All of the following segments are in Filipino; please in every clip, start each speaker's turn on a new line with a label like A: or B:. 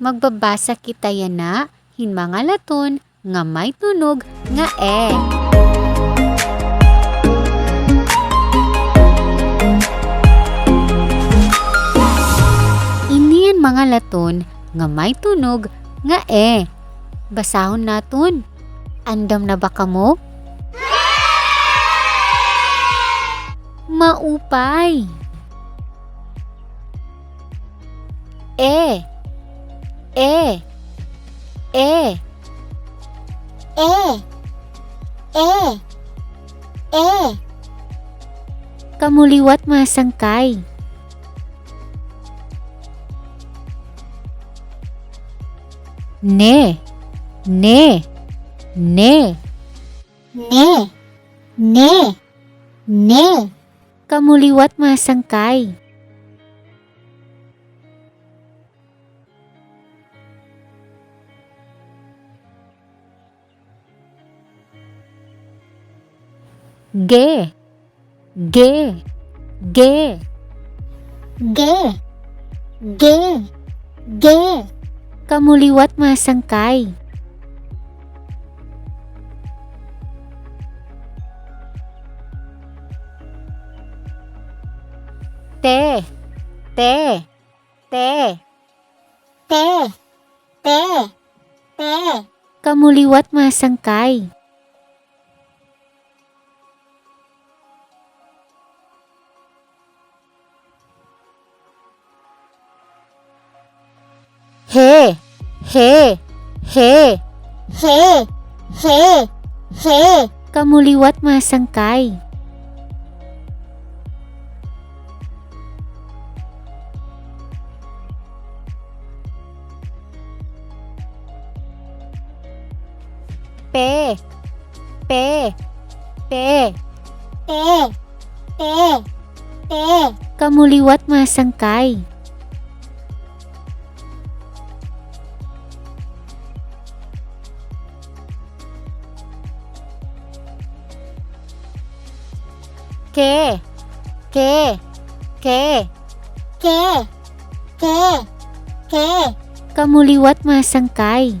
A: Magbabasa kita yana, hinmanga laton, nga may tunog, nga e. Iniyan mga laton, nga may tunog, nga e. Basahon naton. Andam na ba kamo? Maupay. E. E. E. E. E. Kamuliwat masangkay. Ne. Ne. Ne. Ne. Ne. Ne. Kamuliwat masangkay. Ge. Ge. Ge. Ge. Ge. Ge. Kamuliwat masangkay. Te. Te. Te. Te. Te. Te. Kamuliwat masangkay. He. He. He. He. He. He. Kamuliwat masangkay. Pe. Pe. Pe. Pe. Pe. Pe. Kamuliwat masangkay. Ke. Ke. Ke. Ke. Ke. Ke. Kamuliwat masangkay.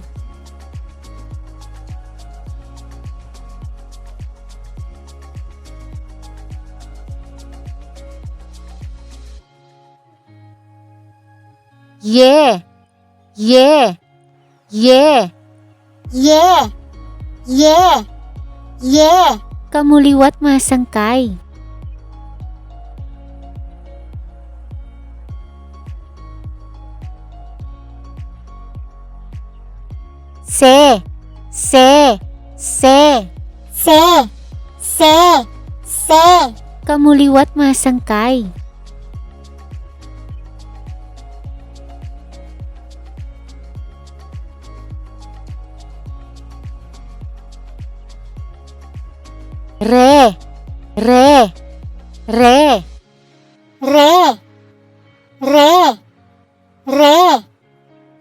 A: Ye. Ye. Ye. Ye. Ye. Ye. Kamuliwat masangkay. Se. Se. Se. Se. Se. Se. Kamuliwat masangkay. Re. Re. Re. Re. Re. Re.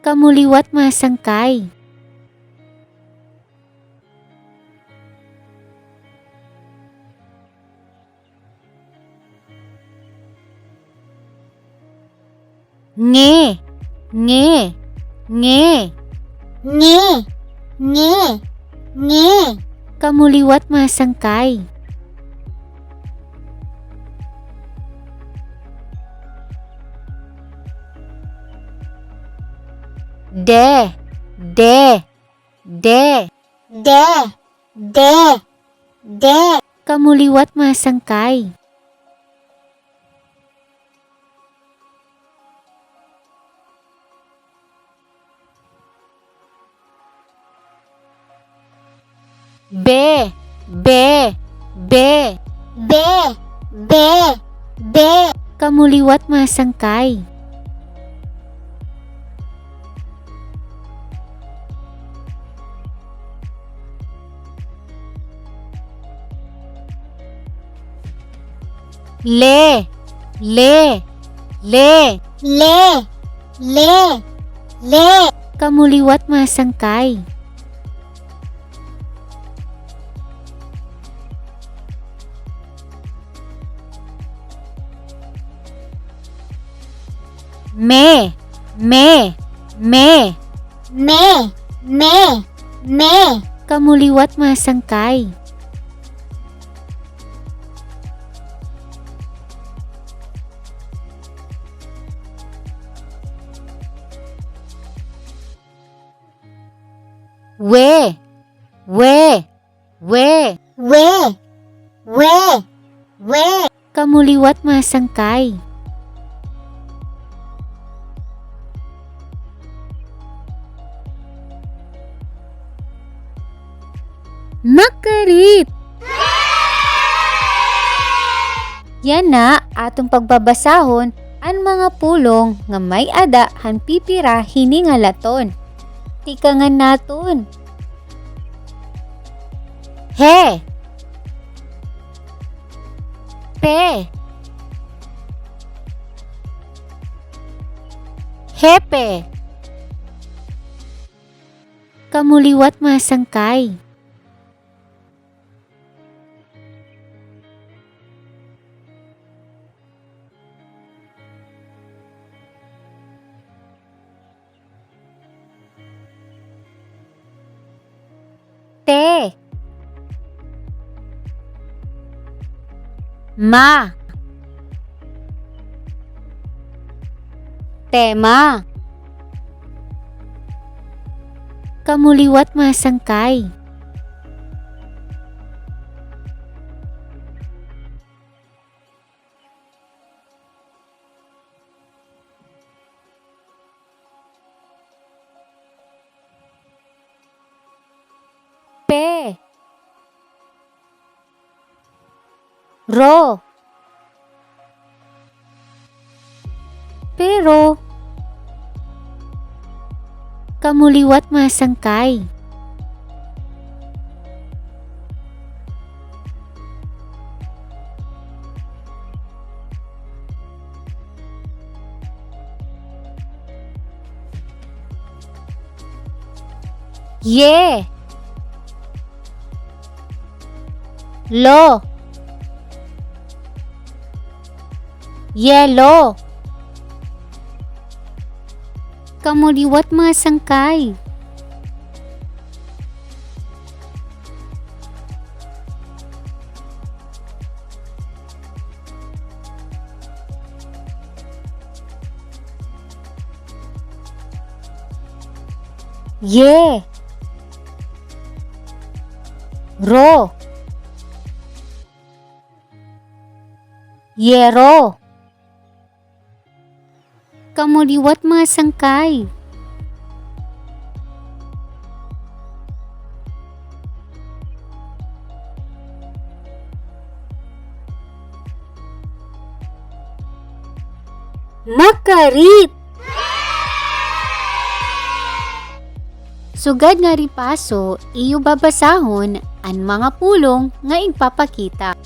A: Kamuliwat masangkay. Nge. Nge. Nge. Nge. Nge. Nge. Kamuliwat masangkay. De. De. De. De. De. De. Kamuliwat masangkay. Be. Be. Be. Be. Be. Be. Kamuliwat masangkay. Le. Le. Le. Le. Le. Le. Kamuliwat masangkay. Me. Me. Me.
B: Me.
A: Kamuliwat masangkay. We. Kamuliwat masangkay. Makarit. Yan na atong pagbabasahon ang mga pulong nga may ada han pipira hiningalaton. Tikangan naton. He. Pe. Hepe. Kamuliwat masangkay. Te. Ma. Tema. Kamuliwat masangkay. Pe. Ro. Pero. Kamuliwat masangkay. Ye. Lo. Yelo. Kamuliwat masangkay. Ye. Ro. Yero. Kamuliwat masangkay. Makarit. Sugad nga ripaso, iyo babasahon ang mga pulong nga ipapakita.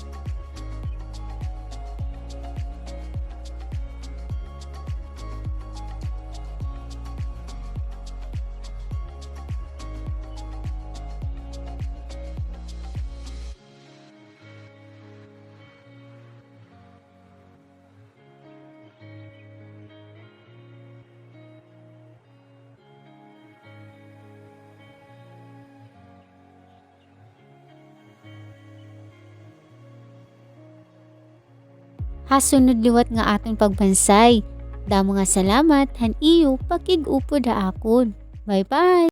A: Hasunod liwat nga aton pagbansay. Damo nga salamat han iyo pakig-upod ha akon. Bye bye!